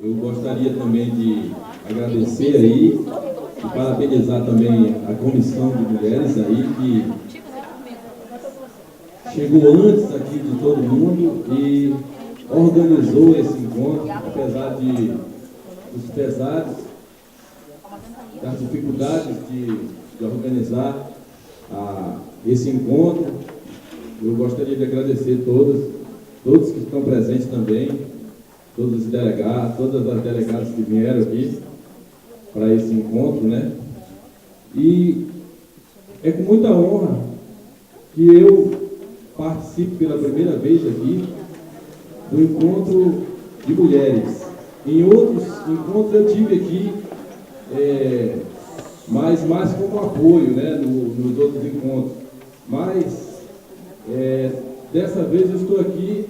Eu gostaria também de agradecer aí e parabenizar também a comissão de mulheres aí que chegou antes aqui de todo mundo e organizou esse encontro, apesar dos pesares, das dificuldades de organizar esse encontro. Eu gostaria de agradecer todos que estão presentes também, todos os delegados, todas as delegadas que vieram aqui para esse encontro, né? E é com muita honra que eu participo pela primeira vez aqui do encontro de mulheres. Em outros encontros eu tive aqui, mais como apoio, né, nos outros encontros. Mas dessa vez eu estou aqui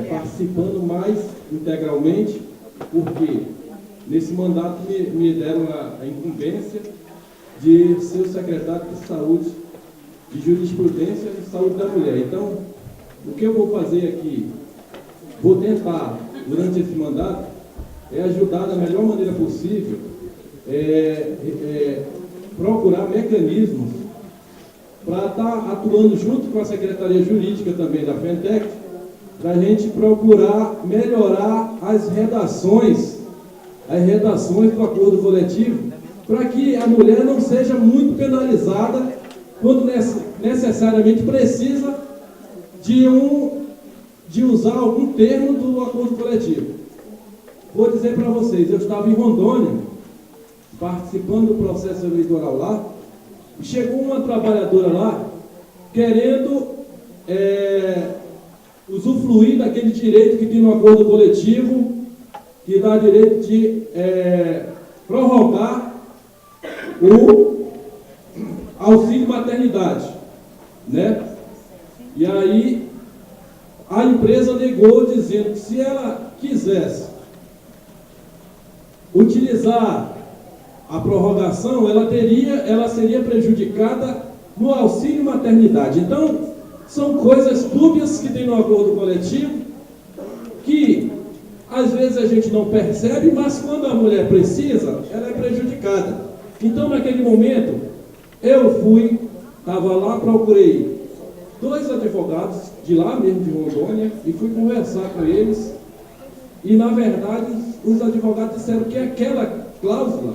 participando mais integralmente, porque nesse mandato me deram a incumbência de ser o secretário de Saúde, de Jurisprudência e Saúde da Mulher. Então, o que eu vou fazer aqui? Vou tentar, durante esse mandato, ajudar da melhor maneira possível, procurar mecanismos para estar atuando junto com a Secretaria Jurídica também da FENTEC, para a gente procurar melhorar as redações do acordo coletivo, para que a mulher não seja muito penalizada quando necessariamente precisa de usar algum termo do acordo coletivo. Vou dizer para vocês, eu estava em Rondônia, participando do processo eleitoral lá, e chegou uma trabalhadora lá, querendo usufruir daquele direito que tem no acordo coletivo, que dá direito de prorrogar o auxílio maternidade, né? E aí a empresa negou, dizendo que se ela quisesse utilizar a prorrogação, ela seria prejudicada no auxílio maternidade. Então, são coisas dúbias que tem no acordo coletivo, que às vezes a gente não percebe, mas quando a mulher precisa, ela é prejudicada. Então, naquele momento, eu estava lá, procurei 2 advogados de lá mesmo, de Rondônia, e fui conversar com eles, e na verdade, os advogados disseram que aquela cláusula,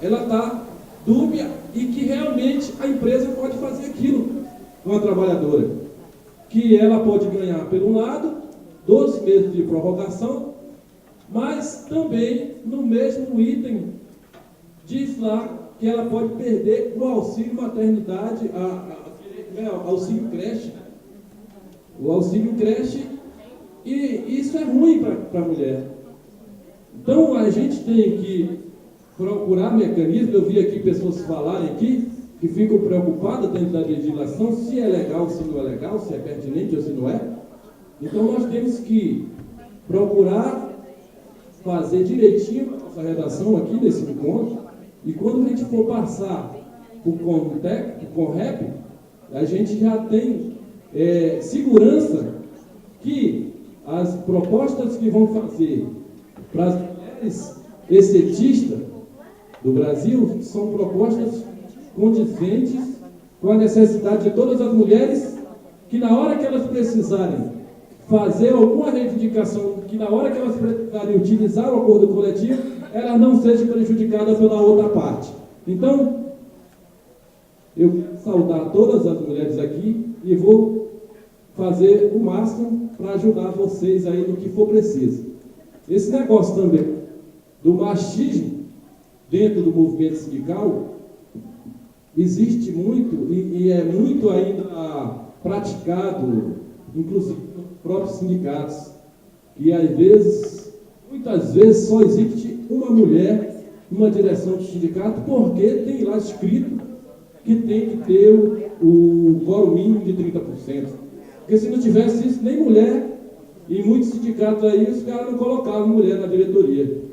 ela está dúbia e que realmente a empresa pode fazer aquilo com a trabalhadora, que ela pode ganhar, por um lado, 12 meses de prorrogação, mas também no mesmo item diz lá que ela pode perder o auxílio maternidade, auxílio creche, o auxílio creche, e isso é ruim para a mulher. Então a gente tem que procurar mecanismos. Eu vi aqui pessoas falarem aqui que ficam preocupadas dentro da legislação se é legal, se não é legal, se é pertinente ou se não é. Então nós temos que procurar fazer direitinho a nossa redação aqui nesse encontro, e quando a gente for passar o CONREP, a gente já tem segurança que as propostas que vão fazer para as mulheres excetistas do Brasil são propostas condizentes com a necessidade de todas as mulheres, que na hora que elas precisarem fazer alguma reivindicação, que na hora que elas precisarem utilizar o acordo coletivo, elas não sejam prejudicadas pela outra parte. Então, eu quero saudar todas as mulheres aqui e vou fazer o máximo para ajudar vocês aí no que for preciso. Esse negócio também do machismo dentro do movimento sindical existe muito e é muito ainda praticado, inclusive nos próprios sindicatos, que muitas vezes só existe uma mulher numa direção de sindicato, porque tem lá escrito que tem que ter o quórum mínimo de 30%. Porque se não tivesse isso, nem mulher, e muitos sindicatos aí, os caras não colocavam mulher na diretoria.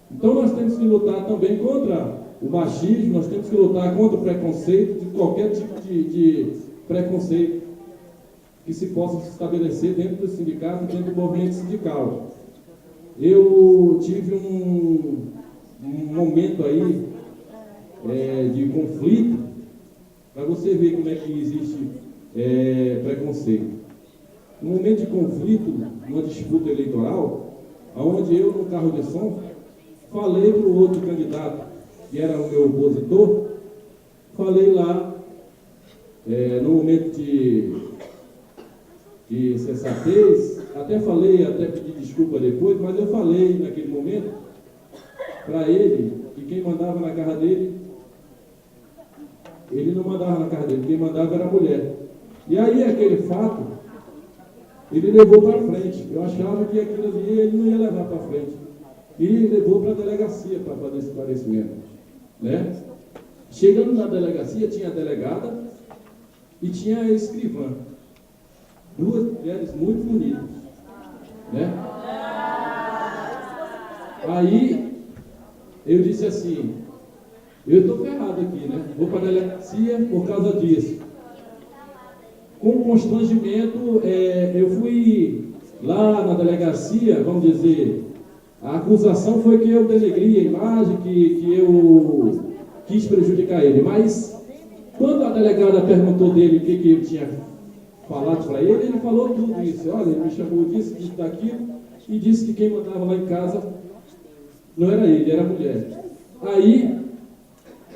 Então nós temos que lutar também contra o machismo, nós temos que lutar contra o preconceito, de qualquer tipo de preconceito que se possa se estabelecer dentro do sindicato, dentro do movimento sindical. eu tive um momento aí de conflito, para você ver como é que existe preconceito. Um momento de conflito, numa disputa eleitoral, onde eu, no carro de som, falei para o outro candidato, que era o meu opositor, falei lá, no momento de sensatez, até pedi desculpa depois, mas eu falei naquele momento para ele que quem mandava na casa dele, ele não mandava na casa dele, quem mandava era a mulher. E aí aquele fato, ele levou para frente. Eu achava que aquilo ali ele não ia levar para frente. E ele levou para a delegacia para fazer esse esclarecimento, né? Chegando na delegacia, tinha a delegada e tinha a escrivã. Duas mulheres muito bonitas, né? Aí eu disse assim, eu estou ferrado aqui, né? Vou para a delegacia por causa disso. Com constrangimento, eu fui lá na delegacia, vamos dizer, a acusação foi que eu denegri a imagem, que eu quis prejudicar ele. Mas, quando a delegada perguntou dele o que eu tinha falado para ele, ele falou tudo isso. Olha, ele me chamou disso, daquilo, e disse que quem mandava lá em casa não era ele, era a mulher. Aí,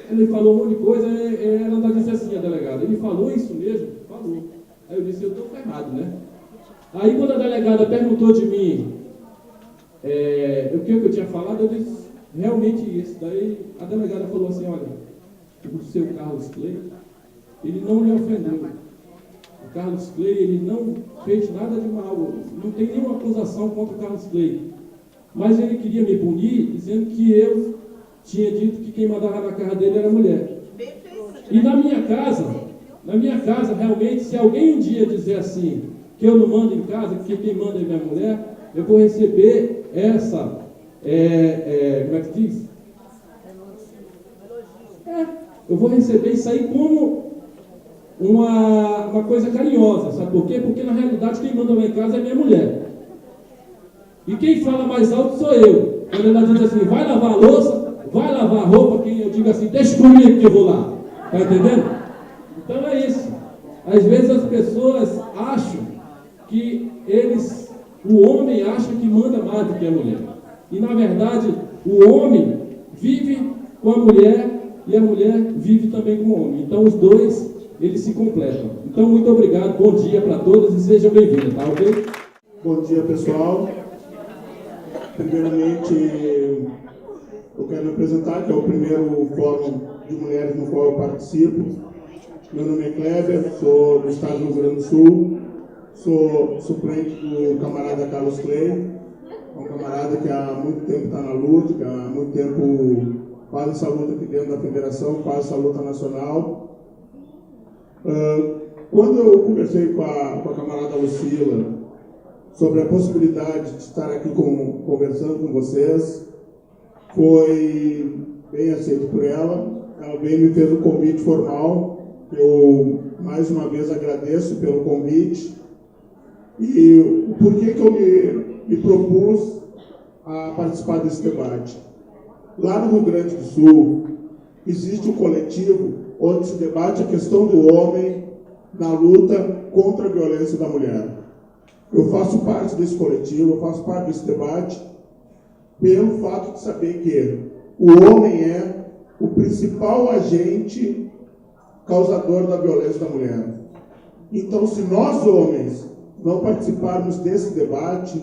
ele falou um monte de coisa, ela disse assim, a delegada, ele falou isso mesmo? Falou. Aí eu disse, eu estou ferrado, né? Aí quando a delegada perguntou de mim o que eu tinha falado, eu disse, realmente isso. Daí a delegada falou assim, olha, o seu Carlos Clay, ele não lhe ofendeu. O Carlos Clay, ele não fez nada de mal, não tem nenhuma acusação contra o Carlos Clay. Mas ele queria me punir, dizendo que eu tinha dito que quem mandava na casa dele era a mulher. E na minha casa, realmente, se alguém um dia dizer assim, que eu não mando em casa, que quem manda é minha mulher, eu vou receber essa, como é que diz? Eu vou receber isso aí como uma coisa carinhosa, sabe por quê? Porque na realidade quem manda lá em casa é minha mulher. E quem fala mais alto sou eu. Quando ela diz assim, vai lavar a louça, vai lavar a roupa, quem eu digo assim, deixa comigo que eu vou lá. Tá entendendo? Então é isso. Às vezes as pessoas acham que o homem acha que manda mais do que a mulher. E na verdade, o homem vive com a mulher e a mulher vive também com o homem. Então os dois, eles se completam. Então muito obrigado, bom dia para todos e sejam bem-vindos, tá ok? Bom dia, pessoal. Primeiramente, eu quero me apresentar, que é o primeiro fórum de mulheres no qual eu participo. Meu nome é Kleber, sou do estado do Rio Grande do Sul, sou suplente do camarada Carlos Clay, um camarada que há muito tempo está na luta, que há muito tempo faz essa luta aqui dentro da federação, faz essa luta nacional. Quando eu conversei com a camarada Lucila sobre a possibilidade de estar aqui conversando com vocês, foi bem aceito por ela. Ela veio e me fez um convite formal. Eu, mais uma vez, agradeço pelo convite. E o porquê que eu me propus a participar desse debate. Lá no Rio Grande do Sul, existe um coletivo onde se debate a questão do homem na luta contra a violência da mulher. Eu faço parte desse coletivo, eu faço parte desse debate, pelo fato de saber que o homem é o principal agente causador da violência da mulher. Então, se nós, homens, não participarmos desse debate,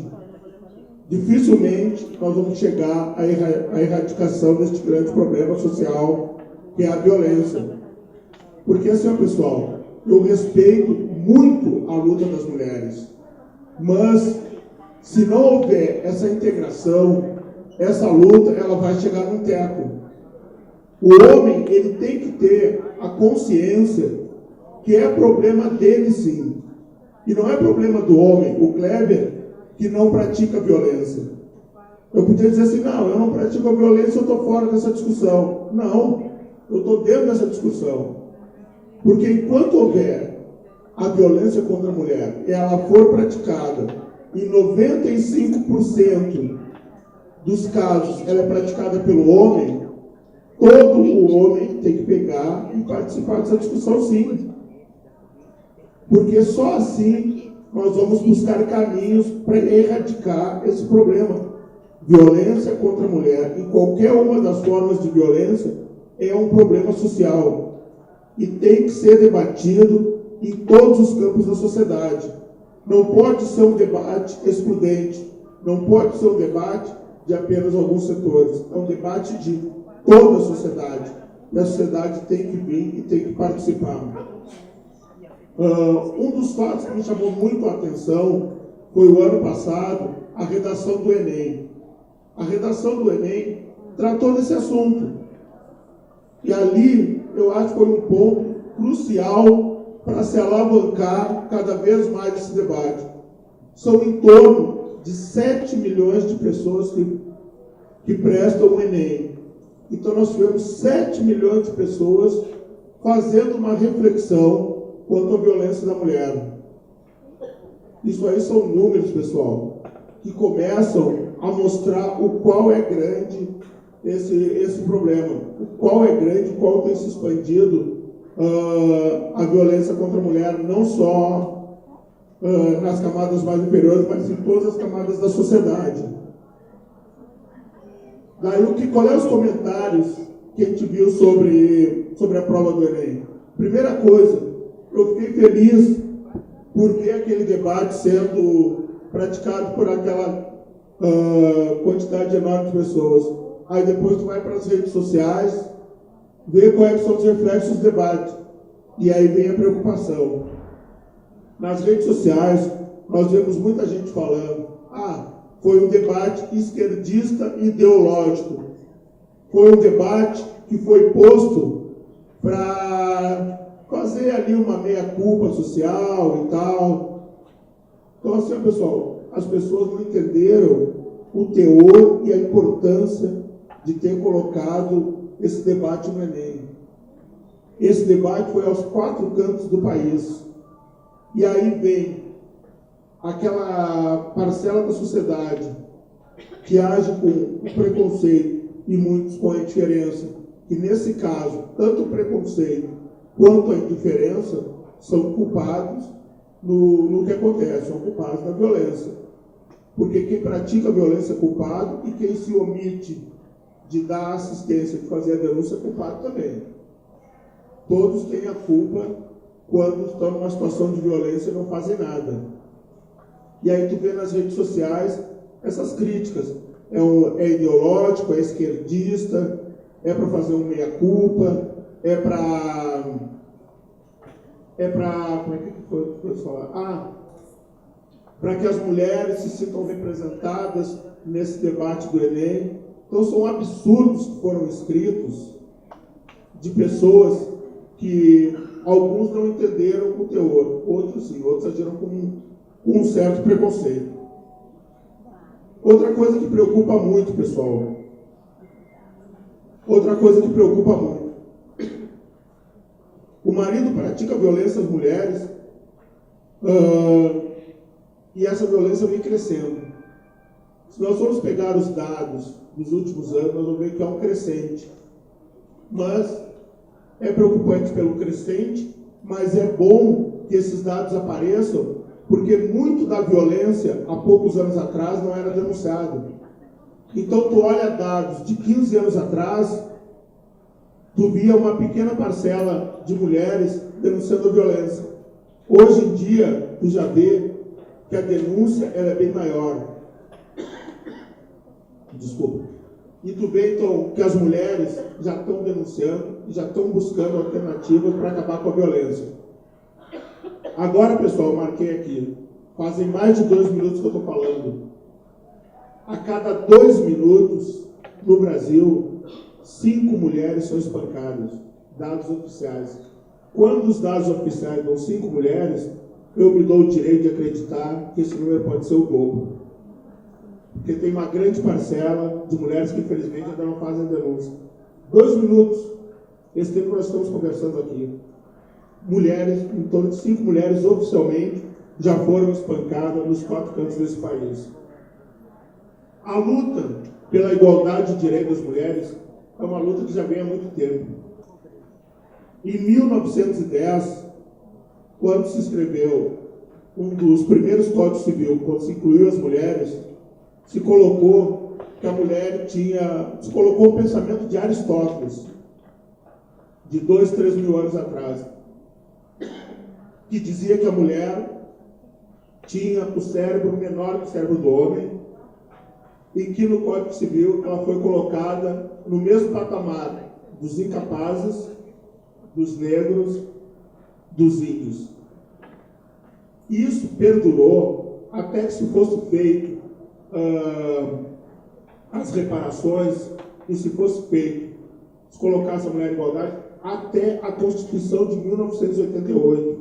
dificilmente nós vamos chegar à erradicação deste grande problema social, que é a violência. Porque, assim, pessoal, eu respeito muito a luta das mulheres, mas se não houver essa integração, essa luta, ela vai chegar num teto. O homem, ele tem que ter a consciência que é problema dele, sim. E não é problema do homem, o Kleber, que não pratica violência. Eu podia dizer assim, não, eu não pratico a violência, eu estou fora dessa discussão. Não, eu estou dentro dessa discussão. Porque enquanto houver a violência contra a mulher e ela for praticada em 95% dos casos ela é praticada pelo homem, todo o homem tem que pegar e participar dessa discussão, sim. Porque só assim nós vamos buscar caminhos para erradicar esse problema. Violência contra a mulher, e qualquer uma das formas de violência, é um problema social. E tem que ser debatido em todos os campos da sociedade. Não pode ser um debate excludente, não pode ser um debate de apenas alguns setores. É um debate de toda a sociedade. E a sociedade tem que vir e tem que participar. Um dos fatos que me chamou muito a atenção foi o ano passado, a redação do Enem. A redação do Enem tratou desse assunto. E ali, eu acho que foi um ponto crucial para se alavancar cada vez mais esse debate. São em torno de 7 milhões de pessoas que prestam o Enem. Então, nós tivemos 7 milhões de pessoas fazendo uma reflexão quanto à violência da mulher. Isso aí são números, pessoal, que começam a mostrar o qual é grande esse problema, o qual é grande, o qual tem se expandido a violência contra a mulher, não só nas camadas mais inferiores, mas em todas as camadas da sociedade. Daí, qual é os comentários que a gente viu sobre a prova do Enem? Primeira coisa, eu fiquei feliz por ver aquele debate sendo praticado por aquela quantidade enorme de pessoas. Aí depois tu vai para as redes sociais, vê quais são os reflexos do debate. E aí vem a preocupação. Nas redes sociais, nós vemos muita gente falando: foi um debate esquerdista e ideológico. Foi um debate que foi posto para fazer ali uma meia-culpa social e tal. Então, assim, pessoal, as pessoas não entenderam o teor e a importância de ter colocado esse debate no Enem. Esse debate foi aos 4 cantos do país. E aí vem aquela parcela da sociedade que age com o preconceito e muitos com a indiferença. E nesse caso, tanto o preconceito quanto a indiferença são culpados no que acontece, são culpados da violência. Porque quem pratica a violência é culpado e quem se omite de dar assistência, de fazer a denúncia, é culpado também. Todos têm a culpa quando estão numa situação de violência e não fazem nada. E aí tu vê nas redes sociais essas críticas. É ideológico, é esquerdista, é para fazer uma meia-culpa, é para... Como é que foi falar? Para que as mulheres se sintam representadas nesse debate do Enem. Então, são absurdos que foram escritos de pessoas que alguns não entenderam o teor, outros sim, outros agiram com um certo preconceito. Outra coisa que preocupa muito, pessoal, o marido pratica violência às mulheres e essa violência vem crescendo. Se nós formos pegar os dados dos últimos anos, nós vamos ver que há um crescente. Mas é preocupante pelo crescente, mas é bom que esses dados apareçam, porque muito da violência, há poucos anos atrás, não era denunciado. Então, tu olha dados de 15 anos atrás, tu via uma pequena parcela de mulheres denunciando a violência. Hoje em dia, tu já vê que a denúncia ela é bem maior. Desculpa. E tu vê, então, que as mulheres já estão denunciando e já estão buscando alternativas para acabar com a violência. Agora, pessoal, eu marquei aqui. Fazem mais de 2 minutos que eu estou falando. A cada 2 minutos, no Brasil, 5 mulheres são espancadas. Dados oficiais. Quando os dados oficiais dão 5 mulheres, eu me dou o direito de acreditar que esse número pode ser o dobro. Porque tem uma grande parcela de mulheres que, infelizmente, ainda não fazem denúncia. 2 minutos, esse tempo nós estamos conversando aqui. Mulheres, em torno de 5 mulheres, oficialmente, já foram espancadas nos 4 cantos desse país. A luta pela igualdade de direitos das mulheres é uma luta que já vem há muito tempo. Em 1910, quando se escreveu um dos primeiros códigos civis, quando se incluiu as mulheres, se colocou que a mulher se colocou o pensamento de Aristóteles, de 2, 3 mil anos atrás, que dizia que a mulher tinha o cérebro menor que o cérebro do homem, e que no Código Civil ela foi colocada no mesmo patamar dos incapazes, dos negros, dos índios. Isso perdurou até que se fosse feito as reparações e se fosse feito, se colocasse a mulher em igualdade, até a Constituição de 1988.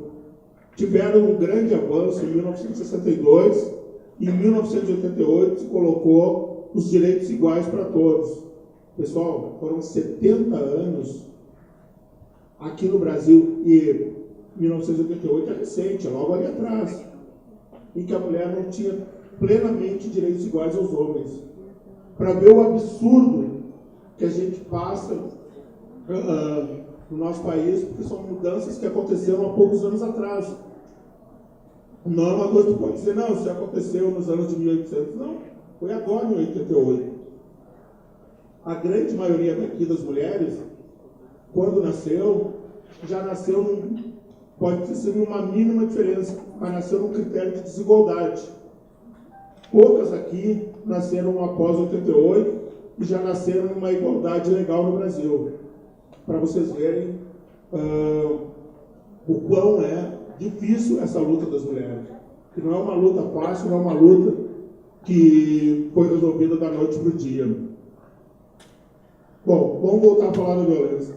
Tiveram um grande avanço em 1962 e em 1988 se colocou os direitos iguais para todos. Pessoal, foram 70 anos aqui no Brasil, e 1988 é recente, é logo ali atrás, em que a mulher não tinha plenamente direitos iguais aos homens. Para ver o absurdo que a gente passa no nosso país, porque são mudanças que aconteceram há poucos anos atrás. Não é uma coisa que tu pode dizer, não, isso já aconteceu nos anos de 1800. Não, foi agora, em 88. A grande maioria daqui das mulheres, quando nasceu, já nasceu, pode ser uma mínima diferença, mas nasceu num critério de desigualdade. Poucas aqui nasceram após 88 e já nasceram numa igualdade legal no Brasil. Para vocês verem o quão é difícil essa luta das mulheres. Que não é uma luta fácil, não é uma luta que foi resolvida da noite para o dia. Bom, vamos voltar a falar da violência.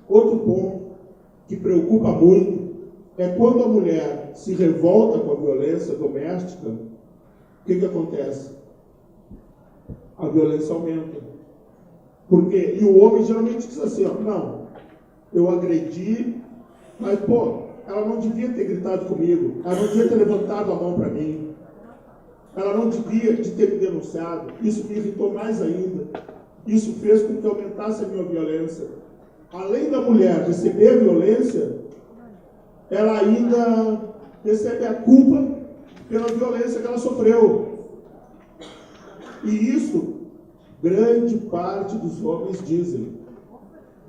Outro ponto que preocupa muito é quando a mulher se revolta com a violência doméstica, o que acontece? A violência aumenta. Porque, e o homem geralmente diz assim, ó, não, eu agredi, mas, pô, ela não devia ter gritado comigo, ela não devia ter levantado a mão para mim, ela não devia ter me denunciado, isso me irritou mais ainda, isso fez com que aumentasse a minha violência. Além da mulher receber a violência, ela ainda recebe a culpa pela violência que ela sofreu. E isso, grande parte dos homens dizem.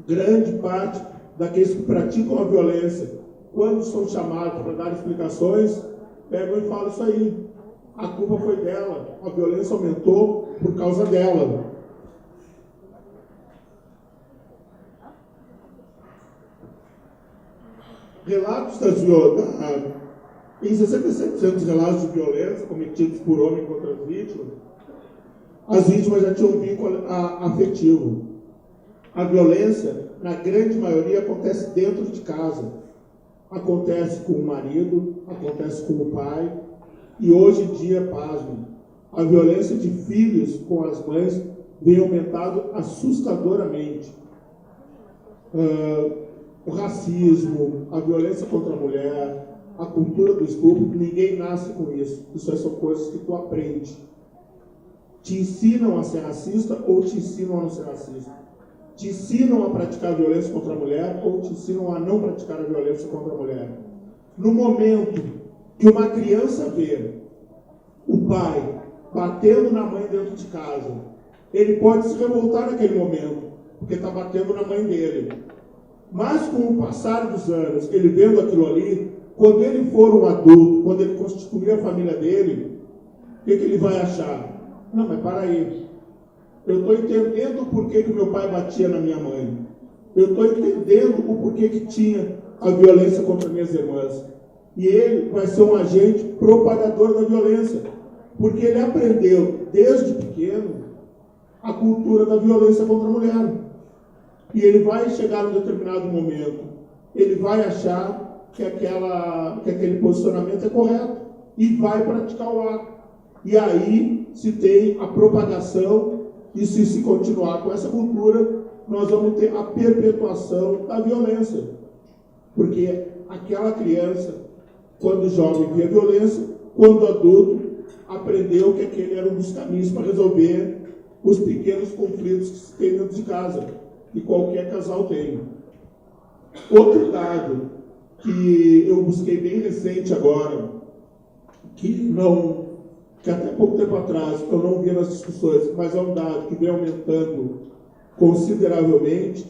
Grande parte daqueles que praticam a violência, quando são chamados para dar explicações, pegam e falam isso aí. A culpa foi dela, a violência aumentou por causa dela. Relatos das violências, em 67% dos relatos de violência cometidos por homem contra as vítimas já tinham um vínculo afetivo. A violência, na grande maioria, acontece dentro de casa. Acontece com o marido, acontece com o pai, e hoje em dia, pasme, a violência de filhos com as mães vem aumentado assustadoramente. O racismo, a violência contra a mulher, a cultura do estupro, ninguém nasce com isso. Isso são coisas que tu aprende. Te ensinam a ser racista ou te ensinam a não ser racista. Te ensinam a praticar violência contra a mulher ou te ensinam a não praticar a violência contra a mulher. No momento que uma criança vê o pai batendo na mãe dentro de casa, ele pode se revoltar naquele momento, porque está batendo na mãe dele. Mas com o passar dos anos, ele vendo aquilo ali, quando ele for um adulto, quando ele constituir a família dele, o que ele vai achar? Não, mas para aí. Eu estou entendendo o porquê que meu pai batia na minha mãe. Eu estou entendendo o porquê que tinha a violência contra minhas irmãs. E ele vai ser um agente propagador da violência. Porque ele aprendeu, desde pequeno, a cultura da violência contra a mulher. E ele vai chegar num determinado momento, ele vai achar que aquele posicionamento é correto. E vai praticar o ato. E aí se tem a propagação, e se continuar com essa cultura, nós vamos ter a perpetuação da violência. Porque aquela criança, quando jovem, via violência, quando adulto, aprendeu que aquele era um dos caminhos para resolver os pequenos conflitos que se tem dentro de casa, que qualquer casal tem. Outro dado que eu busquei bem recente agora, que até pouco tempo atrás eu não via nas discussões, mas é um dado que vem aumentando consideravelmente,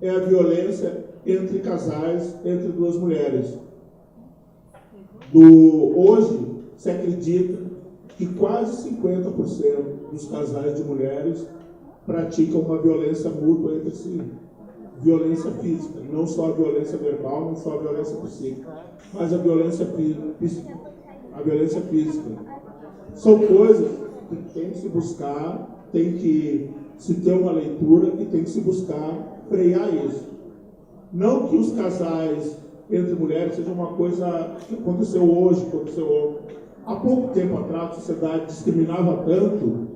é a violência entre casais, entre duas mulheres. Hoje, se acredita que quase 50% dos casais de mulheres praticam uma violência mútua entre si. Violência física, não só a violência verbal, não só a violência psíquica, mas a violência física. A violência física. São coisas que tem que se buscar, tem que se ter uma leitura e tem que se buscar frear isso. Não que os casais entre mulheres seja uma coisa que aconteceu hoje, aconteceu ontem. Há pouco tempo atrás, a sociedade discriminava tanto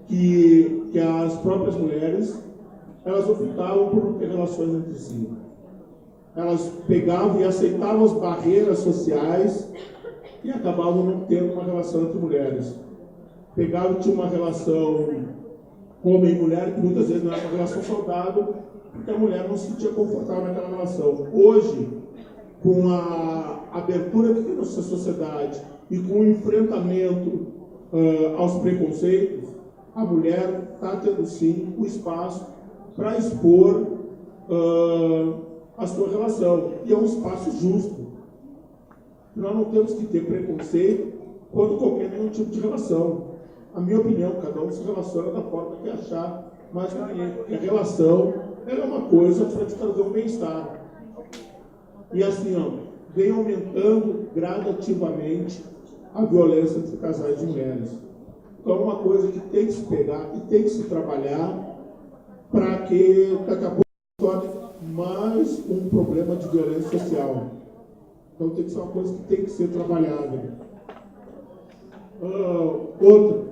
que as próprias mulheres, elas optavam por não ter relações entre si. Elas pegavam e aceitavam as barreiras sociais e acabavam não tendo uma relação entre mulheres. Pegavam e tinham uma relação homem e mulher, que muitas vezes não era uma relação saudável, porque a mulher não se sentia confortável naquela relação. Hoje, com a abertura que tem na nossa sociedade e com o enfrentamento aos preconceitos, a mulher está tendo sim o espaço para expor a sua relação. E é um espaço justo. Nós não temos que ter preconceito quanto qualquer nenhum tipo de relação. A minha opinião, cada um se relaciona da forma que achar mais conveniente. Porque a relação é uma coisa para te trazer um bem-estar. E assim, vem aumentando gradativamente a violência entre casais de mulheres. Então é uma coisa que tem que se pegar e tem que se trabalhar para que daqui a pouco torne mais um problema de violência social. Então tem que ser uma coisa que tem que ser trabalhada. Outra,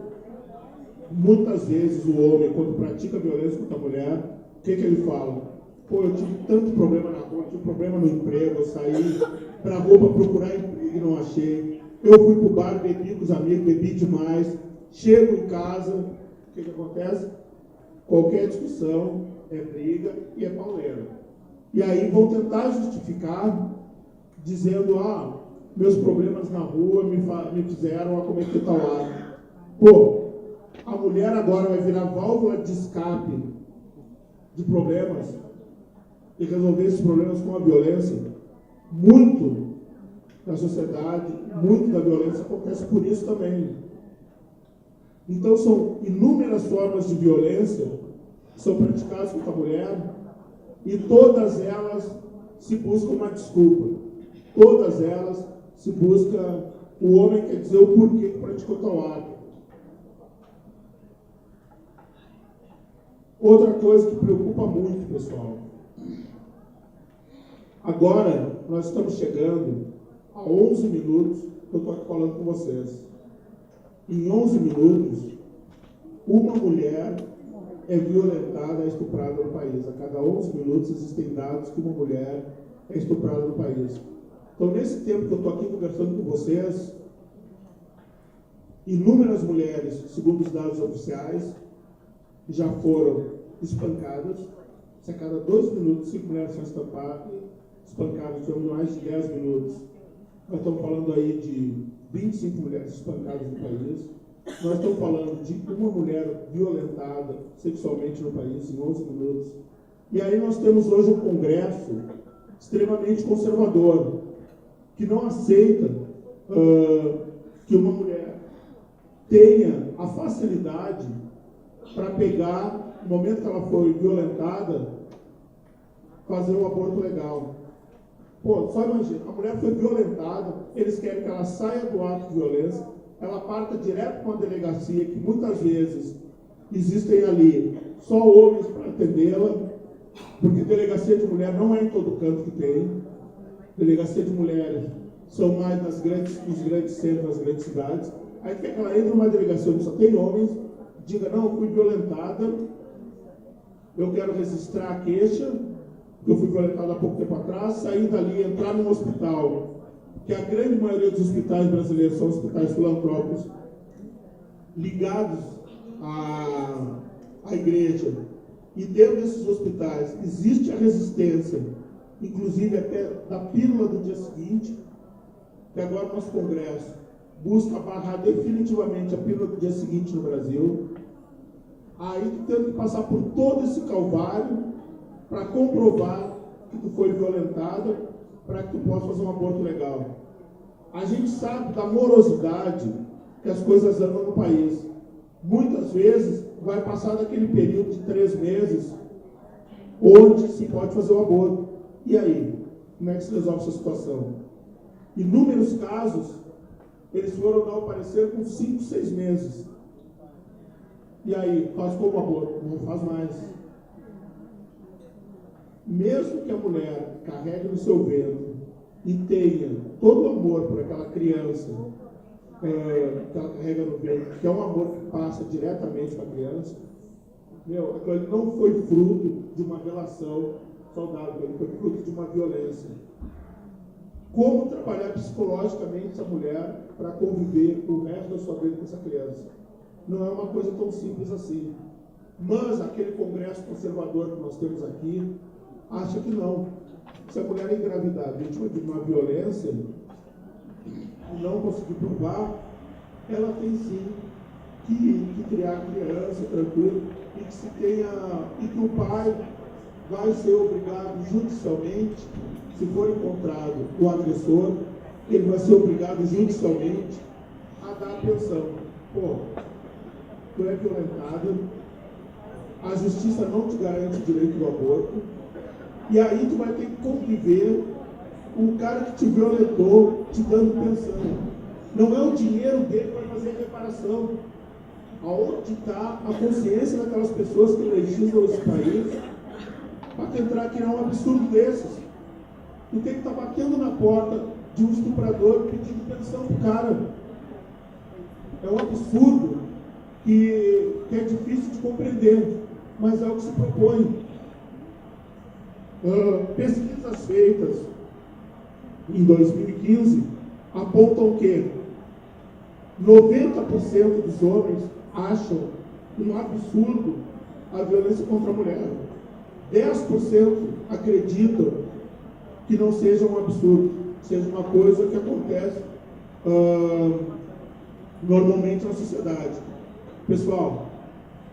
muitas vezes o homem, quando pratica violência contra a mulher, o que ele fala? Pô, eu tive tanto problema na rua, tive problema no emprego, eu saí para a rua para procurar emprego e não achei. Eu fui para o bar, bebi com os amigos, bebi demais. Chego em casa, o que acontece? Qualquer discussão é briga e é pauleira. E aí vão tentar justificar, dizendo, meus problemas na rua me fizeram a cometer tal ato. Pô, a mulher agora vai virar válvula de escape de problemas e resolver esses problemas com a violência. Muito da sociedade, muito da violência acontece por isso também. Então são inúmeras formas de violência que são praticadas contra a mulher e todas elas se buscam uma desculpa. Todas elas se busca, o homem quer dizer o porquê que praticou tal ato. Outra coisa que preocupa muito, pessoal. Agora, nós estamos chegando a 11 minutos que eu estou aqui falando com vocês. Em 11 minutos, uma mulher é violentada, é estuprada no país. A cada 11 minutos existem dados que uma mulher é estuprada no país. Então, nesse tempo que eu estou aqui conversando com vocês, inúmeras mulheres, segundo os dados oficiais, já foram espancadas. Se a cada 2 minutos, 5 mulheres são espancadas durante mais de 10 minutos. Nós estamos falando aí de 25 mulheres espancadas no país. Nós estamos falando de uma mulher violentada sexualmente no país em 11 minutos. E aí nós temos hoje um Congresso extremamente conservador, que não aceita que uma mulher tenha a facilidade para pegar, no momento que ela foi violentada, fazer um aborto legal. Pô, só imagina, a mulher foi violentada, eles querem que ela saia do ato de violência, ela parta direto para uma delegacia, que muitas vezes existem ali só homens para atendê-la, porque delegacia de mulher não é em todo canto que tem. Delegacia de mulheres são mais nos grandes centros, nas grandes cidades. Aí quer que ela entre numa delegacia onde só tem homens, diga, não, eu fui violentada, eu quero registrar a queixa, eu fui violentada há pouco tempo atrás, sair dali, entrar num hospital, que a grande maioria dos hospitais brasileiros são hospitais filantrópicos, ligados a igreja e dentro desses hospitais existe a resistência, inclusive até da pílula do dia seguinte, que agora o nosso Congresso busca barrar definitivamente a pílula do dia seguinte no Brasil, aí tu tendo que passar por todo esse calvário para comprovar que tu foi violentada, para que tu possa fazer um aborto legal. A gente sabe da morosidade que as coisas andam no país. Muitas vezes vai passar daquele período de 3 meses onde se pode fazer o aborto. E aí? Como é que se resolve essa situação? Inúmeros casos, eles foram dar o parecer com 5, 6 meses. E aí, faz como aborto? Não faz mais. Mesmo que a mulher carregue no seu ventre e tenha todo o amor por aquela criança que ela carrega no ventre, que é um amor que passa diretamente para a criança, aquilo não foi fruto de uma relação saudável, ele foi fruto de uma violência. Como trabalhar psicologicamente essa mulher para conviver o resto da sua vida com essa criança? Não é uma coisa tão simples assim. Mas aquele congresso conservador que nós temos aqui acha que não. Se a mulher é engravidar vítima de uma violência e não conseguir provar, ela tem sim que criar a criança tranquilo e que o pai vai ser obrigado judicialmente, se for encontrado o agressor, ele vai ser obrigado judicialmente a dar a pensão. Pô, tu é violentada, a justiça não te garante o direito do aborto, e aí tu vai ter que conviver com o cara que te violentou, te dando pensão. Não é o dinheiro dele que vai fazer a reparação. Aonde está a consciência daquelas pessoas que legislam esse país para tentar criar um absurdo desses? Tu tem que estar batendo na porta de um estuprador pedindo pensão pro cara. É um absurdo que é difícil de compreender, mas é o que se propõe. Pesquisas feitas em 2015 apontam que 90% dos homens acham um absurdo a violência contra a mulher. 10% acreditam que não seja um absurdo, seja uma coisa que acontece normalmente na sociedade. Pessoal,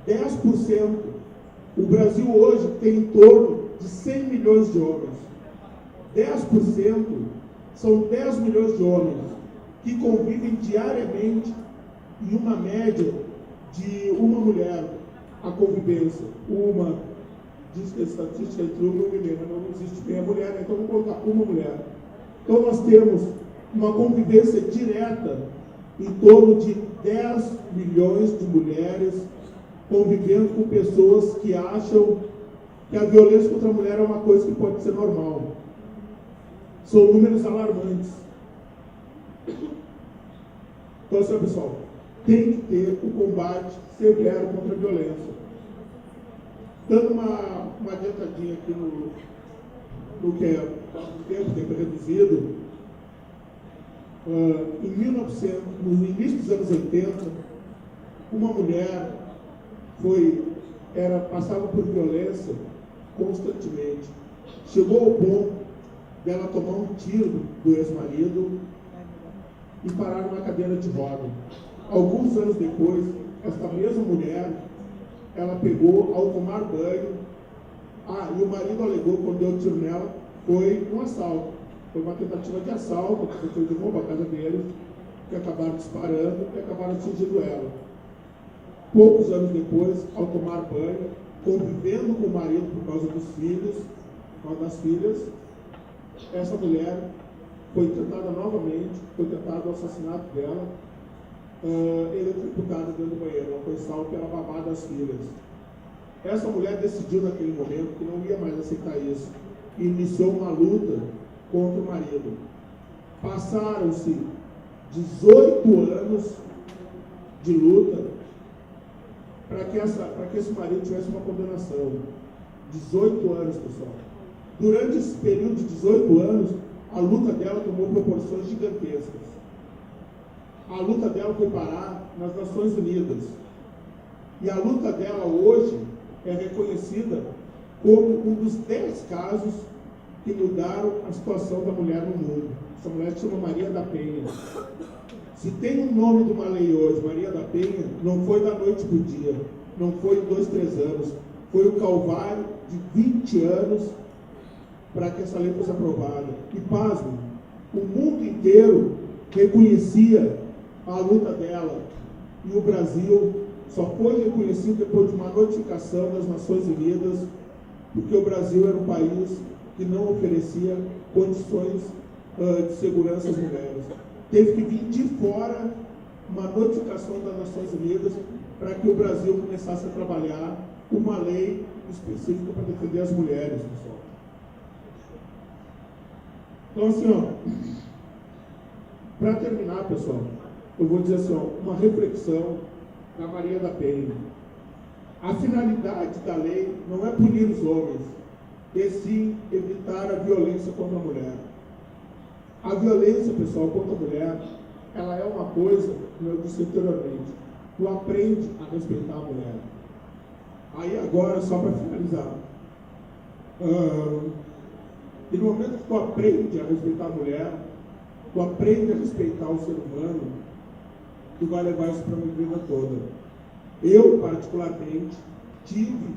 10%, o Brasil hoje tem em torno de 100 milhões de homens. 10% são 10 milhões de homens que convivem diariamente em uma média de uma mulher a convivência. Diz que a estatística entre uma e meia, mas não existe bem a mulher, então vamos colocar uma mulher. Então nós temos uma convivência direta em torno de 10 milhões de mulheres convivendo com pessoas que acham que a violência contra a mulher é uma coisa que pode ser normal. São números alarmantes. Então, assim, pessoal, tem que ter o combate severo contra a violência. Dando uma adiantadinha aqui no que é tempo reduzido, no início dos anos 80, uma mulher passava por violência constantemente. Chegou ao ponto dela tomar um tiro do ex-marido e parar numa cadeira de roda. Alguns anos depois, esta mesma mulher, ela pegou ao tomar banho, e o marido alegou, quando deu tiro nela, foi um assalto. Foi uma tentativa de assalto, que foi de roubo à casa deles, que acabaram disparando e acabaram atingindo ela. Poucos anos depois, ao tomar banho, convivendo com o marido por causa dos filhos, uma das filhas, essa mulher foi tentada novamente, foi tentado o assassinato dela, eletrocutada dentro do banheiro. Ela foi salva pela babá das filhas. Essa mulher decidiu naquele momento que não ia mais aceitar isso e iniciou uma luta contra o marido. Passaram-se 18 anos de luta para que esse marido tivesse uma condenação. 18 anos, pessoal. Durante esse período de 18 anos, a luta dela tomou proporções gigantescas. A luta dela foi parar nas Nações Unidas. E a luta dela hoje é reconhecida como um dos 10 casos que mudaram a situação da mulher no mundo. Essa mulher se chama Maria da Penha. Se tem um nome de uma lei hoje, Maria da Penha, não foi da noite para o dia, não foi em 2, 3 anos, foi o calvário de 20 anos para que essa lei fosse aprovada. E pasme, o mundo inteiro reconhecia a luta dela, e o Brasil só foi reconhecido depois de uma notificação das Nações Unidas, porque o Brasil era um país que não oferecia condições de segurança às mulheres. Teve que vir de fora uma notificação das Nações Unidas para que o Brasil começasse a trabalhar uma lei específica para defender as mulheres, pessoal. Então, assim, para terminar, pessoal, eu vou dizer assim, uma reflexão da Maria da Penha. A finalidade da lei não é punir os homens, e sim evitar a violência contra a mulher. A violência, pessoal, contra a mulher, ela é uma coisa, como eu disse anteriormente, tu aprende a respeitar a mulher. Aí agora, só para finalizar, e no momento que tu aprende a respeitar a mulher, tu aprende a respeitar o ser humano, tu vai levar isso para a minha vida toda. Eu, particularmente, tive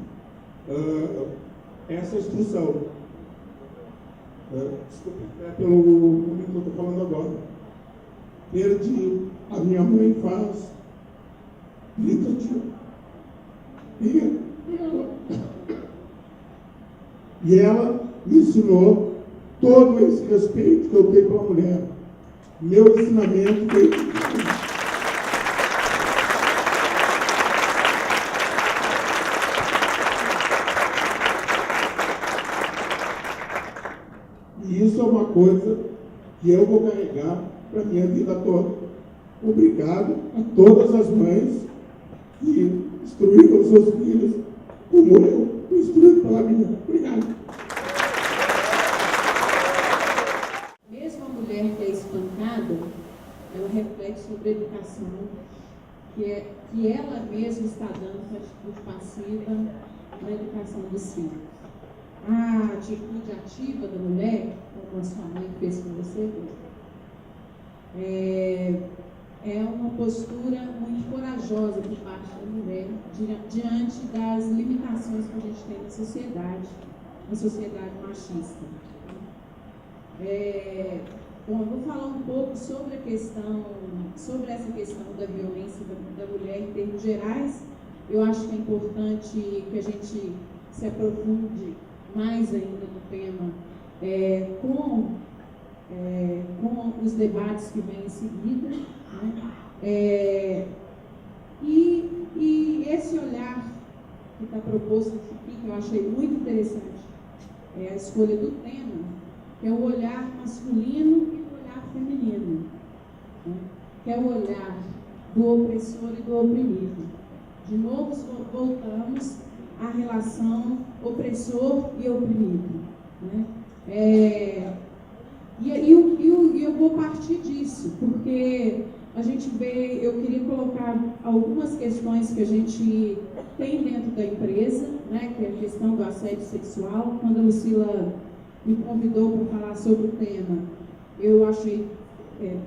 essa instrução. Desculpe, pelo momento que eu estou falando agora. Perdi a minha mãe faz 30 dias. E ela me ensinou todo esse respeito que eu tenho pela mulher. Meu ensinamento veio de casa. E isso é uma coisa que eu vou carregar para a minha vida toda. Obrigado a todas as mães que instruíram os seus filhos como eu fui instruído pela minha. Obrigado. Mesmo a mulher que é espancada, ela reflete sobre a educação que ela mesma está dando para a atitude passiva na educação dos filhos. A atitude ativa da mulher, como a sua mãe fez com você, é uma postura muito corajosa por parte da mulher diante das limitações que a gente tem na sociedade machista. Bom, eu vou falar um pouco sobre essa questão da violência da mulher em termos gerais. Eu acho que é importante que a gente se aprofunde mais ainda no tema com os debates que vêm em seguida, né? E esse olhar que está proposto aqui, que eu achei muito interessante, é a escolha do tema, que é o olhar masculino e o olhar feminino, né? Que é o olhar do opressor e do oprimido. De novo, voltamos à relação opressor e oprimido, né? E eu vou partir disso, porque a gente vê, eu queria colocar algumas questões que a gente tem dentro da empresa, né, que é a questão do assédio sexual. Quando a Lucila me convidou para falar sobre o tema, eu achei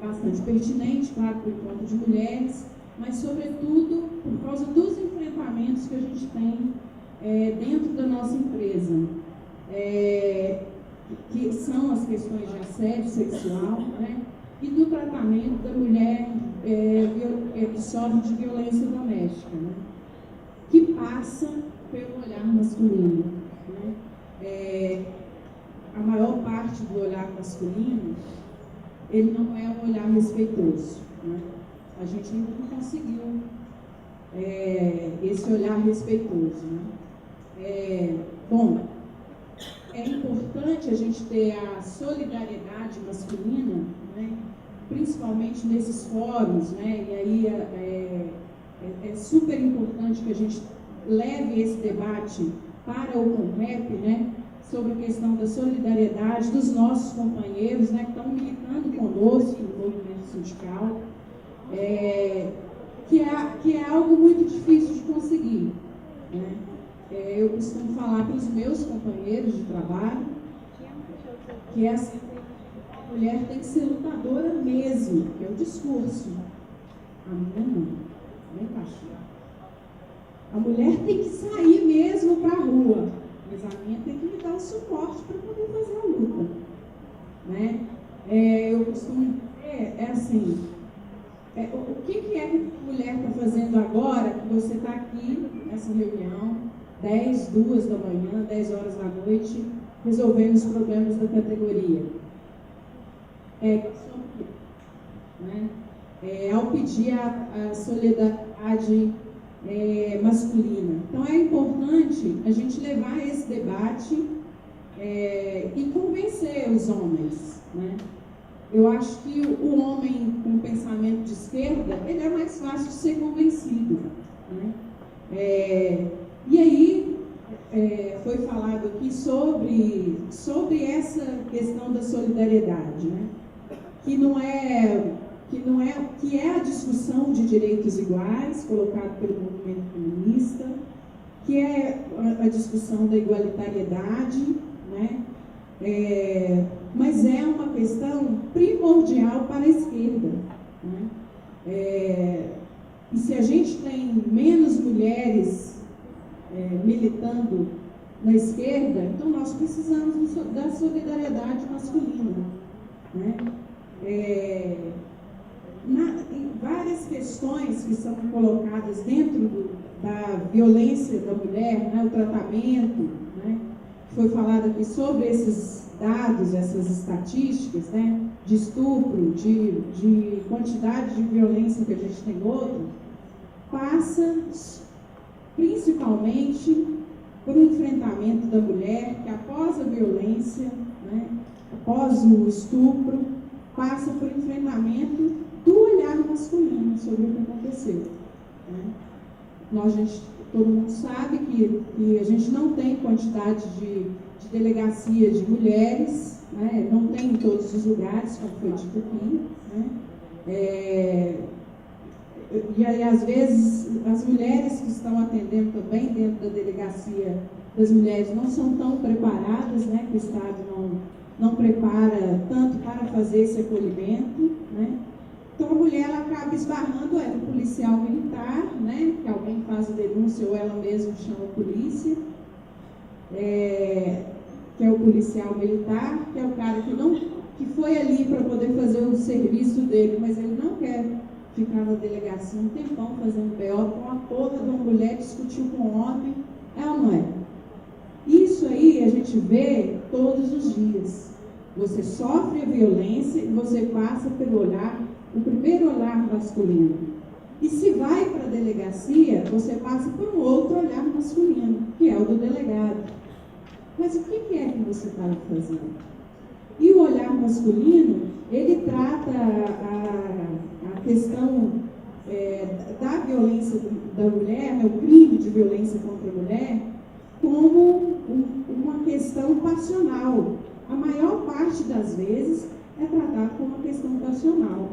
bastante pertinente, claro, por encontro de mulheres, mas sobretudo por causa dos enfrentamentos que a gente tem dentro da nossa empresa, que são as questões de assédio sexual, né, e do tratamento da mulher que sofre de violência doméstica, né, que passa pelo olhar masculino, né. A maior parte do olhar masculino, ele não é um olhar respeitoso, né. A gente ainda não conseguiu esse olhar respeitoso, né. Bom, é importante a gente ter a solidariedade masculina, né, principalmente nesses fóruns, né, e aí é super importante que a gente leve esse debate para o CONREP, né, sobre a questão da solidariedade dos nossos companheiros, né, que estão militando conosco no movimento sindical, que é algo muito difícil de conseguir. conseguir, né? Eu costumo falar para os meus companheiros de trabalho que essa mulher tem que ser lutadora mesmo, que é o discurso. A minha não, nem baixinho. A mulher tem que sair mesmo para a rua, mas a minha tem que me dar o suporte para poder fazer a luta, né? Eu costumo dizer, assim, o que é que a mulher está fazendo agora que você está aqui nessa reunião, 10, 2 da manhã, 10 horas da noite, resolvendo os problemas da categoria? Né? Ao pedir a solidariedade masculina. Então é importante a gente levar esse debate e convencer os homens, né? Eu acho que o homem com pensamento de esquerda, ele é mais fácil de ser convencido, né? E aí foi falado aqui sobre essa questão da solidariedade, né? Que é a discussão de direitos iguais, colocado pelo movimento feminista, que é a discussão da igualitariedade, né? Mas é uma questão primordial para a esquerda, né? E se a gente tem menos mulheres militando na esquerda, então nós precisamos da solidariedade masculina, né? Em várias questões que são colocadas dentro da violência da mulher, né, o tratamento, né, foi falado aqui sobre esses dados, essas estatísticas, né, de estupro, de quantidade de violência que a gente tem hoje, passa principalmente por um enfrentamento da mulher que após a violência, né, após o estupro, passa por enfrentamento do olhar masculino sobre o que aconteceu, né? Todo mundo sabe que a gente não tem quantidade de delegacia de mulheres, né? Não tem em todos os lugares, como foi dito aqui, né? E aí, às vezes, as mulheres que estão atendendo também dentro da delegacia das mulheres não são tão preparadas, né? Que o Estado não prepara tanto para fazer esse acolhimento, né? Então a mulher ela acaba esbarrando no policial militar, né? Que alguém faz a denúncia ou ela mesma chama a polícia, que é o policial militar, que é o cara que foi ali para poder fazer o serviço dele, mas ele não quer ficar na delegacia um tempão fazendo BO com a porra de uma mulher discutiu com um homem, ou não é? Isso aí a gente vê todos os dias. Você sofre a violência e você passa pelo o primeiro olhar masculino. E se vai para a delegacia, você passa por um outro olhar masculino, que é o do delegado. Mas o que é que você estava fazendo? E o olhar masculino, ele trata a questão da violência da mulher, né, o crime de violência contra a mulher, como uma questão passional. A maior parte das vezes é tratado como uma questão passional.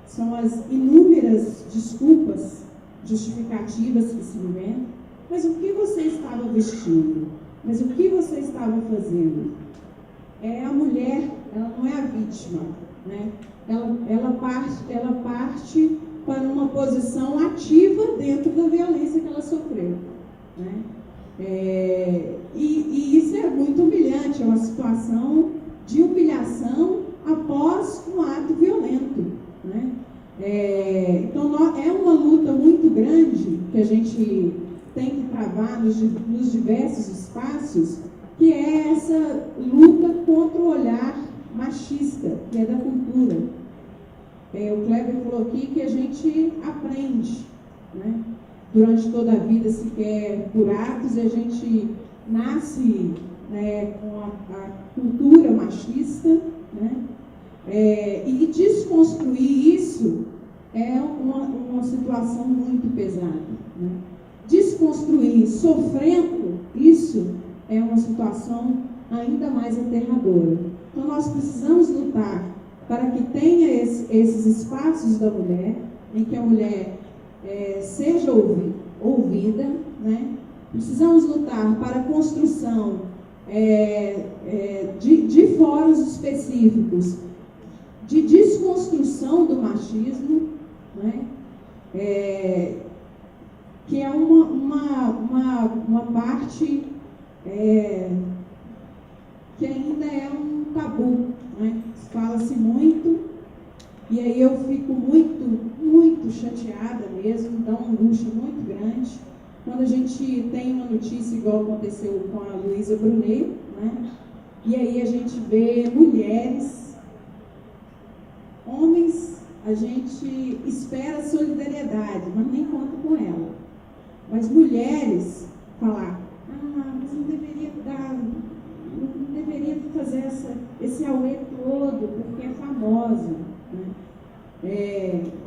São as inúmeras desculpas, justificativas que se inventam. Mas o que você estava vestindo? Mas o que você estava fazendo? A mulher, ela não é a vítima, né? Ela parte para uma posição ativa dentro da violência que ela sofreu, né? E isso é muito humilhante, é uma situação de humilhação após um ato violento, né? Então é uma luta muito grande que a gente tem que travar nos diversos espaços, que é essa luta contra o olhar machista, que é da cultura. O Kleber falou aqui que a gente aprende, né? Durante toda a vida se quer por atos, e a gente nasce, né, com a cultura machista, né? E desconstruir isso é uma situação muito pesada, né? Desconstruir sofrendo isso é uma situação ainda mais aterradora. Então nós precisamos lutar para que tenha esses espaços da mulher, em que a mulher seja ouvida, ouvida, né? Precisamos lutar para a construção de fóruns específicos de desconstrução do machismo, né? Que é uma parte que ainda é um tabu, né? Fala-se muito, e aí eu fico muito chateada mesmo, dá uma angústia muito grande, quando a gente tem uma notícia igual aconteceu com a Luísa Brunet, né? E aí a gente vê mulheres, homens, a gente espera solidariedade, mas nem conta com ela. Mas mulheres falar, mas não deveria fazer esse auê todo, porque é famosa, né?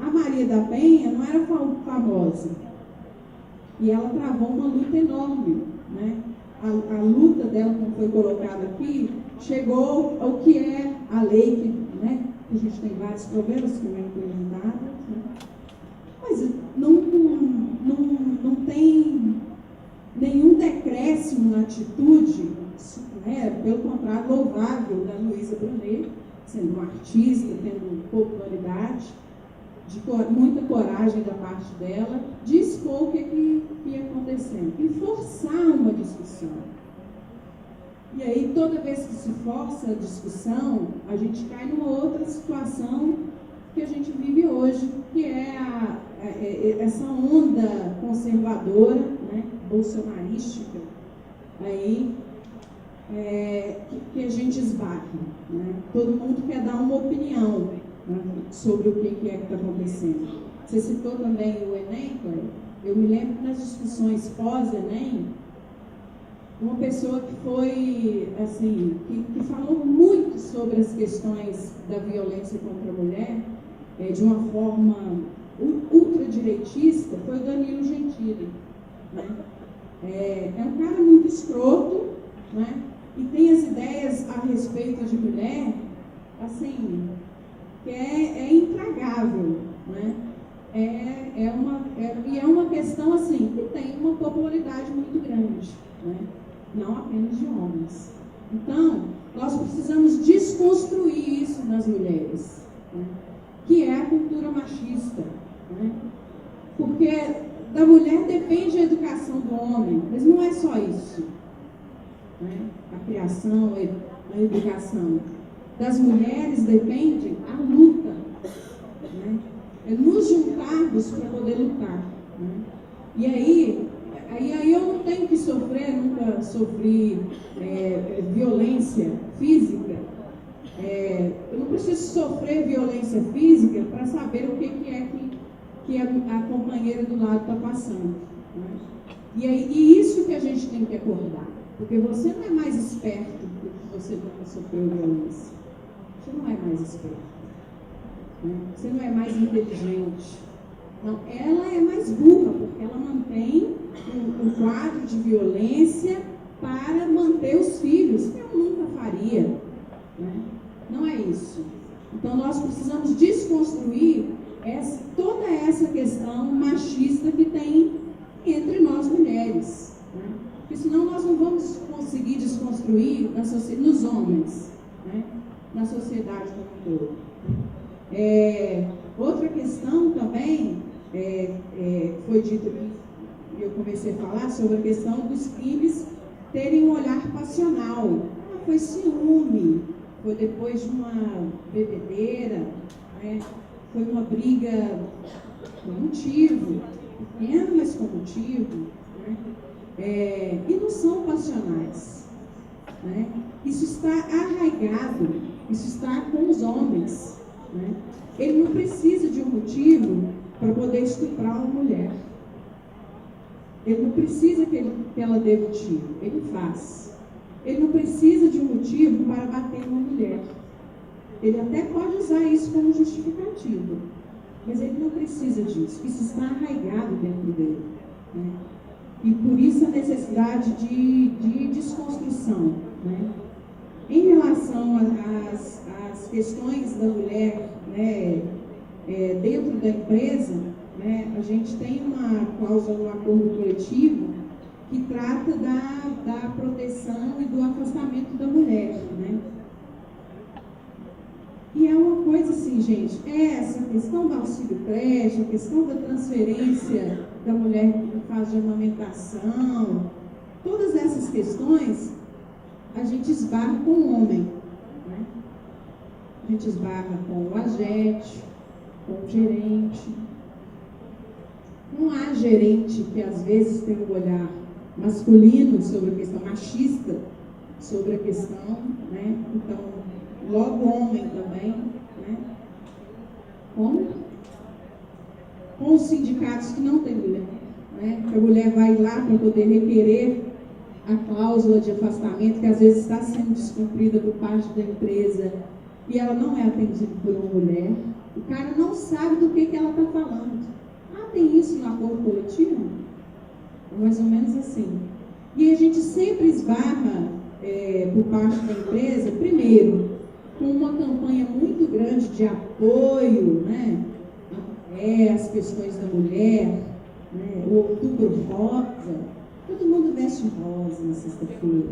A Maria da Penha não era famosa, e ela travou uma luta enorme, né? A luta dela, como foi colocado aqui, chegou ao que é a lei, que, né? A gente tem vários problemas que não é implementada, né? Mas não tem nenhum decréscimo na atitude, né? Pelo contrário, louvável da Luísa Brunet, sendo uma artista, tendo popularidade, de muita coragem da parte dela, de expor o que ia acontecendo e forçar uma discussão. E aí, toda vez que se força a discussão, a gente cai numa outra situação que a gente vive hoje, que é essa onda conservadora, né, bolsonarística, aí, que a gente esbarra, né? Todo mundo quer dar uma opinião, né, sobre o que é que está acontecendo. Você citou também o Enem, Cléber. Eu me lembro que nas discussões pós-Enem, uma pessoa que foi, assim, que falou muito sobre as questões da violência contra a mulher, de uma forma ultradireitista, foi o Danilo Gentili, né? É um cara muito escroto, né? E tem as ideias a respeito de mulher, assim, que é intragável, né? E é uma questão, assim, que tem uma popularidade muito grande, né? Não apenas de homens. Então, nós precisamos desconstruir isso nas mulheres, né? Que é a cultura machista, né? Porque da mulher depende a educação do homem, mas não é só isso, né? A criação, a educação. Das mulheres depende a luta, né? É nos juntarmos para poder lutar, né? E aí eu não tenho que sofrer, nunca sofri violência física. Eu não preciso sofrer violência física para saber o que a companheira do lado está passando, né? E isso que a gente tem que acordar, porque você não é mais esperto porque você nunca sofreu violência. Você não é mais esperto, né? Você não é mais inteligente. Não, ela é mais burra, porque ela mantém um quadro de violência para manter os filhos, que eu nunca faria, né? Não é isso. Então, nós precisamos desconstruir toda essa questão machista que tem entre nós mulheres, né? Porque senão nós não vamos conseguir desconstruir nos homens, né? Na sociedade como um todo. Outra questão também, foi dito que eu comecei a falar sobre a questão dos crimes terem um olhar passional. Foi ciúme, foi depois de uma bebedeira, né? Foi uma briga com motivo, pequeno, mas com motivo, né? E não são passionais, né? Isso está arraigado, isso está com os homens, né? Ele não precisa de um motivo para poder estuprar uma mulher. Ele não precisa que ela dê motivo, ele faz. Ele não precisa de um motivo para bater uma mulher. Ele até pode usar isso como justificativo, mas ele não precisa disso. Isso está arraigado dentro dele, né? E por isso a necessidade de desconstrução, né? Em relação às questões da mulher, né, dentro da empresa, né, a gente tem uma cláusula no acordo coletivo que trata da proteção e do afastamento da mulher, né? E é uma coisa assim, gente, essa questão do auxílio creche, a questão da transferência da mulher em fase de amamentação, todas essas questões, a gente esbarra com o homem, né? A gente esbarra com o agente, com o gerente. Não há gerente que às vezes tem um olhar masculino sobre a questão, machista sobre a questão, né? Então, logo homem também, né? Como? Com os sindicatos que não tem mulher, né? Que a mulher vai lá para poder requerer a cláusula de afastamento, que às vezes está sendo descumprida por parte da empresa e ela não é atendida por uma mulher. O cara não sabe do que ela está falando. Ah, tem isso no acordo coletivo? Mais ou menos assim. E a gente sempre esbarra, por parte da empresa, primeiro, com uma campanha muito grande de apoio, né, às questões da mulher, né, o Outubro Rosa, todo mundo veste rosa na sexta-feira,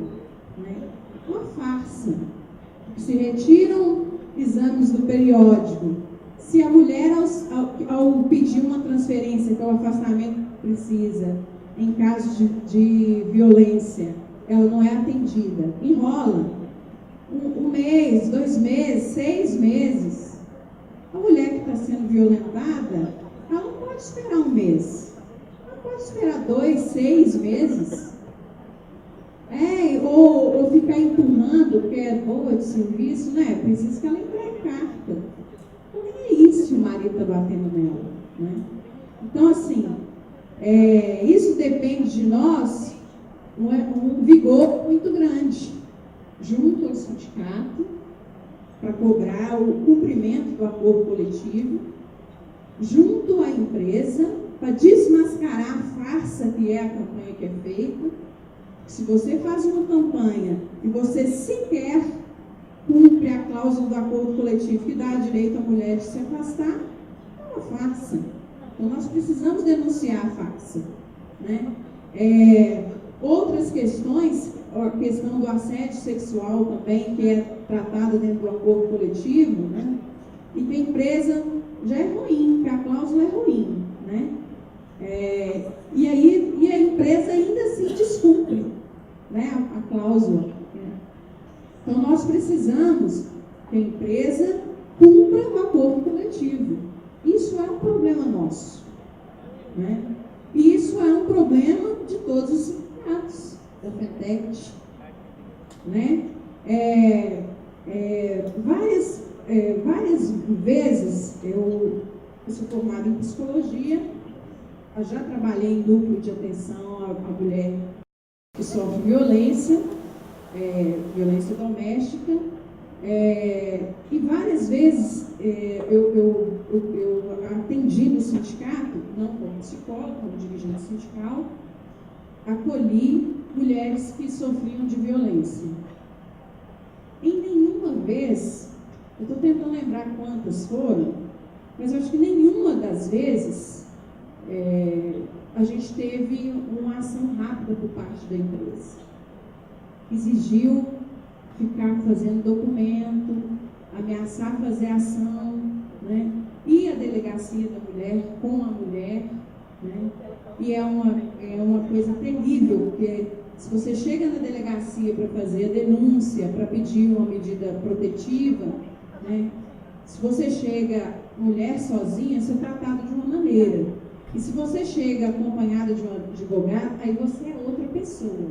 né, uma farsa. Se retiram exames do periódico. Se a mulher, ao pedir uma transferência, que é o afastamento precisa, em caso de violência, ela não é atendida, enrola. Um mês, 2 meses, 6 meses. A mulher que está sendo violentada, ela não pode esperar um mês. Ela pode esperar 2, 6 meses. Ou ficar empurrando, porque é boa de serviço, né? Precisa que ela entregue carta. Não é isso se o marido está batendo nela, né? Então, assim, isso depende de nós, um vigor muito grande, junto ao sindicato, para cobrar o cumprimento do acordo coletivo, junto à empresa, para desmascarar a farsa que é a campanha que é feita. Se você faz uma campanha e você sequer cumpre a cláusula do acordo coletivo que dá direito à mulher de se afastar, é uma farsa. Então, nós precisamos denunciar a farsa, né? Outras questões, a questão do assédio sexual também, que é tratada dentro do acordo coletivo, né? E que a empresa já é ruim, que a cláusula é ruim, né? E a empresa ainda assim descumpre, né, a cláusula. Né? Então, nós precisamos que a empresa cumpra o acordo coletivo. Isso é um problema nosso, né? E isso é um problema de todos os sindicatos, da FETECT, né? Várias vezes eu sou formada em psicologia, eu já trabalhei em núcleo de atenção à mulher que sofre violência, violência doméstica, e várias vezes eu atendi no sindicato, não como psicóloga, como dirigente sindical, acolhi mulheres que sofriam de violência. Em nenhuma vez, eu estou tentando lembrar quantas foram, mas eu acho que nenhuma das vezes a gente teve uma ação rápida por parte da empresa. Exigiu ficar fazendo documento, ameaçar fazer ação, né? E a delegacia da mulher com a mulher, né? E é uma coisa terrível, porque se você chega na delegacia para fazer a denúncia, para pedir uma medida protetiva, né? Se você chega mulher sozinha, você é tratado de uma maneira. E se você chega acompanhada de um advogado, aí você é outra pessoa.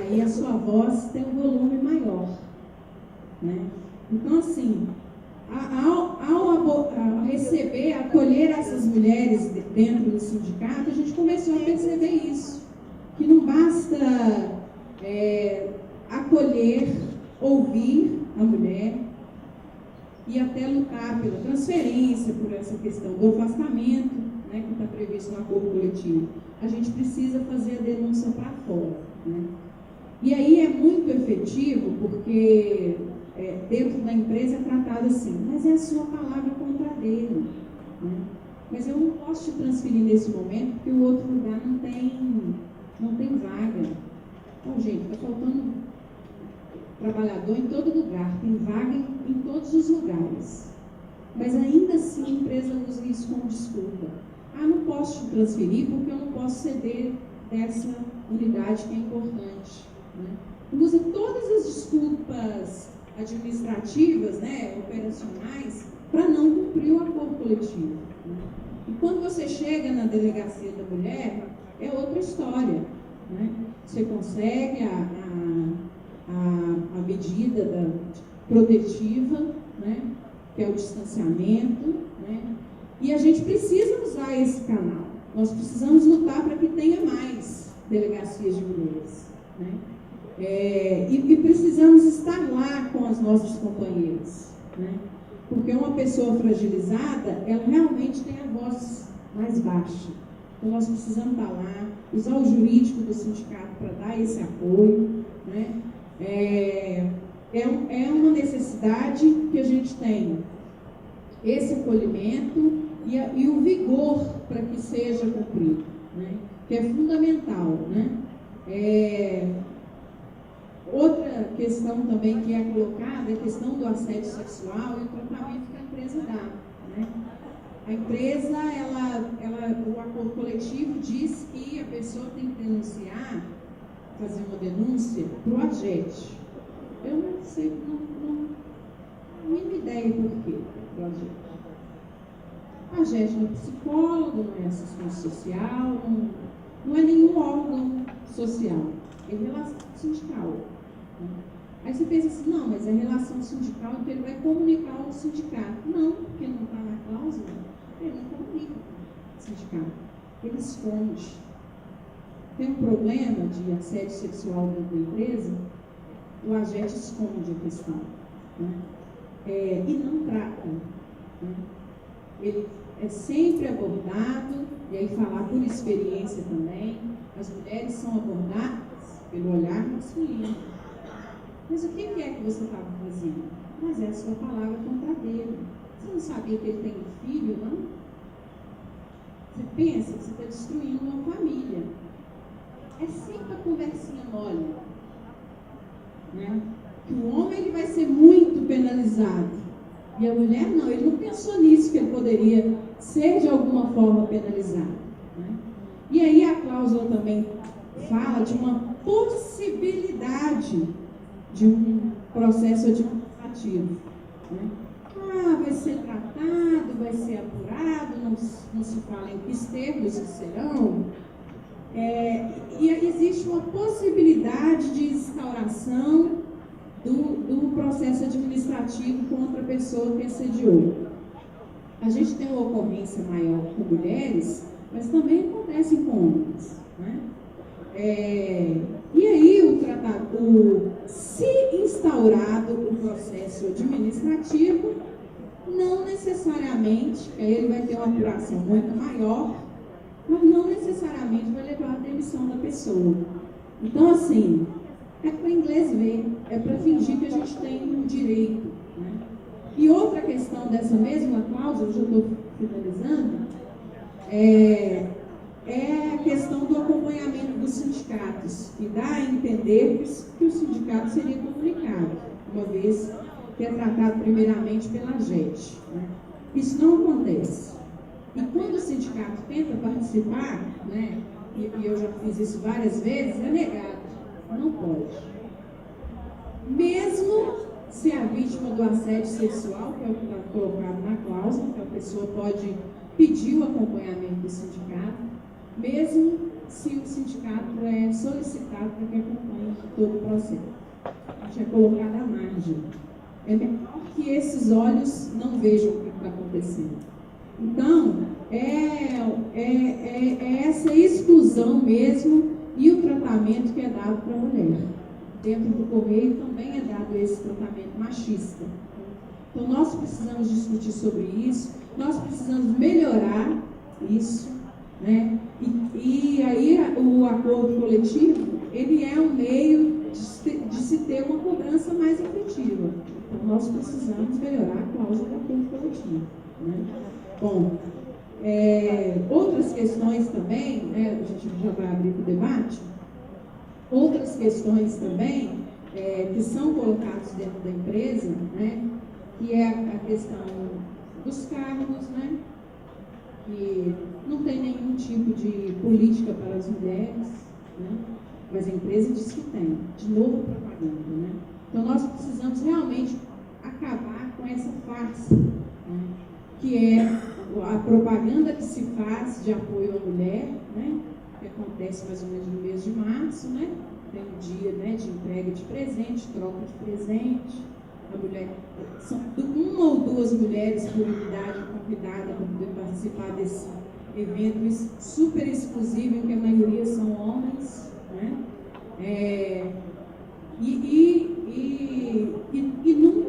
Aí a sua voz tem um volume maior, né? Então, assim, ao receber, acolher essas mulheres dentro do sindicato, a gente começou a perceber isso. Que não basta acolher, ouvir a mulher e até lutar pela transferência, por essa questão do afastamento, né, que está previsto no acordo coletivo. A gente precisa fazer a denúncia para fora, né? E aí é muito efetivo, porque dentro da empresa é tratado assim, mas é a sua palavra contra a dele, né? mas eu não posso te transferir nesse momento porque o outro lugar não tem vaga. Então, gente, está faltando trabalhador em todo lugar, tem vaga em todos os lugares. Mas ainda assim a empresa usa isso como desculpa. Não posso te transferir porque eu não posso ceder dessa unidade que é importante. Né? Usa todas as desculpas administrativas, né, operacionais, para não cumprir o acordo coletivo. Né? E quando você chega na delegacia da mulher, é outra história. Né? Você consegue a medida protetiva, né, que é o distanciamento, né? E a gente precisa usar esse canal. Nós precisamos lutar para que tenha mais delegacias de mulheres. Né? E precisamos estar lá com as nossas companheiras. Né? Porque uma pessoa fragilizada, ela realmente tem a voz mais baixa. Então nós precisamos estar lá, usar o jurídico do sindicato para dar esse apoio. Né? É uma necessidade que a gente tenha esse acolhimento e o vigor para que seja cumprido, né? Que é fundamental. Né? Outra questão também que é colocada é a questão do assédio sexual e o tratamento que a empresa dá. Né? A empresa, o acordo coletivo diz que a pessoa tem que denunciar, fazer uma denúncia para o AGET. Eu não sei, não tenho ideia por quê do AGET. A AGET não é psicólogo, não é assistente social, não é nenhum órgão social, é relação sindical. Aí você pensa assim, não, mas é relação sindical, então ele vai comunicar ao sindicato. Não, porque não está na cláusula, ele não comunica ao sindicato, ele esconde. Tem um problema de assédio sexual dentro da empresa, o AGET esconde a questão. Né? E não trata. Né? Ele é sempre abordado, e aí falar por experiência também, as mulheres são abordadas pelo olhar masculino. Mas o que é que você estava fazendo? Mas é a sua palavra contra dele. Você não sabia que ele tem um filho, não? Você pensa que você está destruindo uma família. É sempre a conversinha mole. Né? Que o homem ele vai ser muito penalizado. E a mulher não, ele não pensou nisso, que ele poderia ser de alguma forma penalizado. Né? E aí a cláusula também fala de uma possibilidade de um processo administrativo. Né? Vai ser tratado, vai ser apurado, não se fala em que termos que serão. E existe uma possibilidade de instauração do processo administrativo contra a pessoa que assediou. A gente tem uma ocorrência maior com mulheres, mas também acontece com homens. Né? E aí, se instaurado o processo administrativo, não necessariamente, aí ele vai ter uma apuração muito maior, mas não necessariamente vai levar à demissão da pessoa. Então, assim, é para o inglês ver, é para fingir que a gente tem um direito. Né? E outra questão dessa mesma cláusula, eu já estou finalizando, é a questão do acompanhamento dos sindicatos, que dá a entender que o sindicato seria comunicado, uma vez que é tratado primeiramente pela AGET. Né? Isso não acontece. E quando o sindicato tenta participar, né, e eu já fiz isso várias vezes, é negado. Não pode. Mesmo se a vítima do assédio sexual, que é o que está colocado na cláusula, que a pessoa pode pedir o acompanhamento do sindicato, mesmo se o sindicato é solicitado para que acompanhe todo o processo. A gente é colocado à margem. É melhor que esses olhos não vejam o que está acontecendo. Então, é essa exclusão mesmo e o tratamento que é dado para a mulher. Dentro do Correio também é dado esse tratamento machista. Então, nós precisamos discutir sobre isso, nós precisamos melhorar isso, né? E aí o acordo coletivo, ele é um meio de se ter uma cobrança mais efetiva. Então, nós precisamos melhorar a cláusula do acordo coletivo. Né? Bom, Outras questões também, né, a gente já vai abrir para o debate, outras questões também que são colocadas dentro da empresa, né, que é a questão dos cargos, né, que não tem nenhum tipo de política para as mulheres, né, mas a empresa diz que tem, de novo propaganda, né. Então nós precisamos realmente acabar com essa farsa, né, que é a propaganda que se faz de apoio à mulher, né, que acontece mais ou menos no mês de março, né, tem um dia, né, de entrega de presente, troca de presente, a mulher, são uma ou duas mulheres por unidade convidada para poder participar desse evento super exclusivo, em que a maioria são homens, né,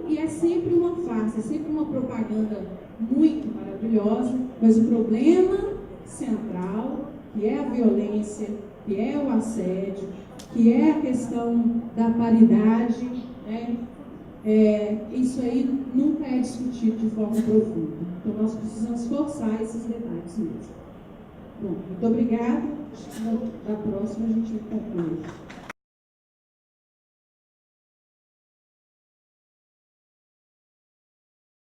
e é sempre uma farsa, é sempre uma propaganda muito maravilhosa, mas o problema central, que é a violência, que é o assédio, que é a questão da paridade, né, isso aí nunca é discutido de forma profunda. Então nós precisamos forçar esses debates mesmo. Bom, muito obrigada. Da próxima a gente conclui.